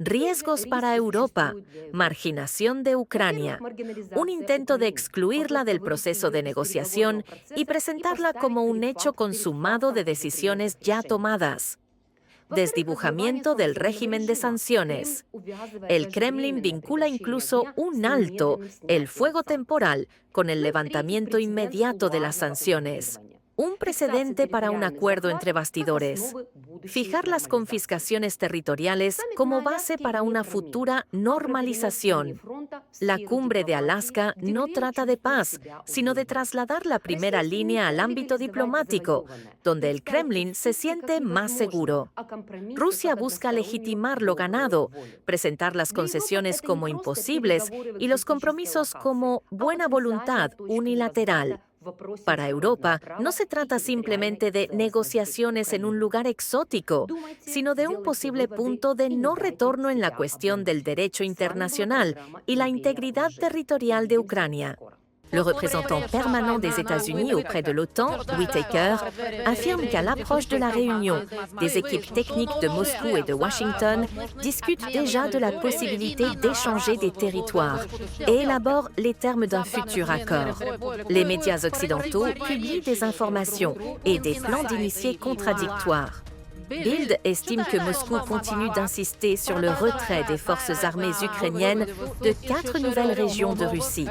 Riesgos para Europa, marginación de Ucrania, un intento de excluirla del proceso de negociación y presentarla como un hecho consumado de decisiones ya tomadas. Desdibujamiento del régimen de sanciones. El Kremlin vincula incluso un alto, el fuego temporal, con el levantamiento inmediato de las sanciones. Un precedente para un acuerdo entre bastidores. Fijar las confiscaciones territoriales como base para una futura normalización. La cumbre de Alaska no trata de paz, sino de trasladar la primera línea al ámbito diplomático, donde el Kremlin se siente más seguro. Rusia busca legitimar lo ganado, presentar las concesiones como imposibles y los compromisos como buena voluntad unilateral. Para Europa, no se trata simplemente de negociaciones en un lugar exótico, sino de un posible punto de no retorno en la cuestión del derecho internacional y la integridad territorial de Ucrania. Le représentant permanent des États-Unis auprès de l'OTAN, Whitaker, affirme qu'à l'approche de la réunion, des équipes techniques de Moscou et de Washington discutent déjà de la possibilité d'échanger des territoires et élaborent les termes d'un futur accord. Les médias occidentaux publient des informations et des plans d'initiés contradictoires. Bild estime que Moscou continue d'insister sur le retrait des forces armées ukrainiennes de 4 nouvelles régions de Russie.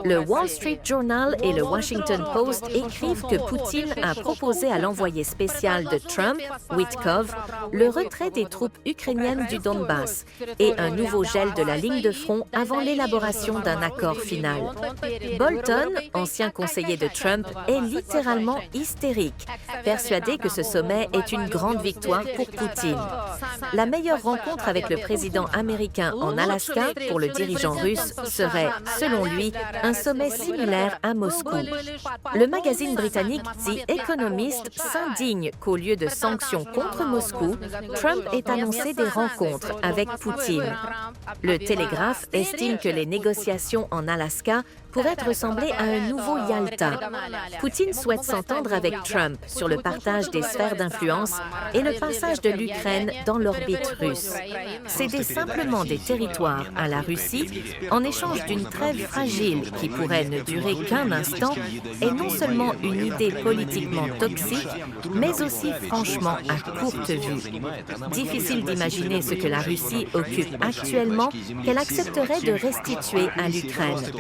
Le Wall Street Journal et le Washington Post écrivent que Poutine a proposé à l'envoyé spécial de Trump, Witkov, le retrait des troupes ukrainiennes du Donbass et un nouveau gel de la ligne de front avant l'élaboration d'un accord final. Bolton, ancien conseiller de Trump, est littéralement hystérique, persuadé que ce sommet est une grande victoire pour Poutine. La meilleure rencontre avec le président américain en Alaska pour le dirigeant russe serait, selon lui, un sommet similaire à Moscou. Le magazine britannique The Economist s'indigne qu'au lieu de sanctions contre Moscou, Trump ait annoncé des rencontres avec Poutine. Le Télégraphe estime que les négociations en Alaska pourraient ressembler à un nouveau Yalta. Poutine souhaite s'entendre avec Trump sur le partage des sphères d'influence et le passage de l'Ukraine dans l'orbite russe. Céder simplement des territoires à la Russie en échange d'une trêve fragile qui pourrait ne durer qu'un instant est non seulement une idée politiquement toxique, mais aussi franchement à courte vue. Difficile d'imaginer ce que la Russie occupe actuellement qu'elle accepterait de restituer à l'Ukraine.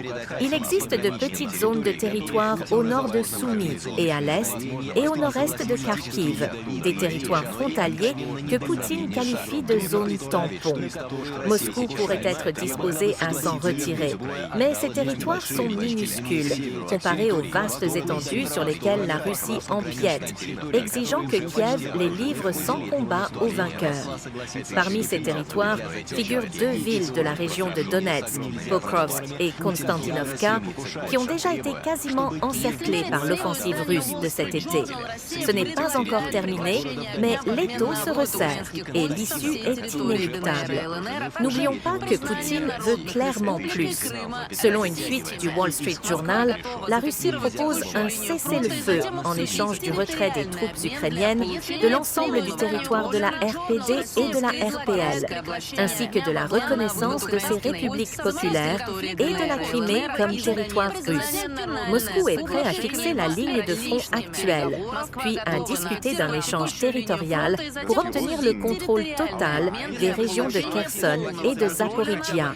Il existe de petites zones de territoire au nord de Soumy et à l'est et au nord-est de Kharkiv, des territoires frontaliers que Poutine qualifie de zones tampons. Moscou pourrait être disposé à s'en retirer, mais ces territoires sont minuscules, comparés aux vastes étendues sur lesquelles la Russie empiète, exigeant que Kiev les livre sans combat aux vainqueurs. Parmi ces territoires figurent 2 villes de la région de Donetsk, Pokrovsk et Konstantinovka, qui ont déjà été quasiment encerclées par l'offensive russe de cet été. Ce n'est pas encore terminé, mais l'étau se resserre et l'issue est inéluctable. N'oublions pas que Poutine veut clairement plus. Selon une fuite du Wall Street Journal, la Russie propose un cessez-le-feu en échange du retrait des troupes ukrainiennes de l'ensemble du territoire de la RPD et de la RPL, ainsi que de la reconnaissance de ces républiques populaires et de la Crimée comme territoire russe. Moscou est prêt à fixer la ligne de front actuelle, puis à discuter d'un échange territorial pour obtenir le contrôle total des régions de Kherson et de Zaporijia.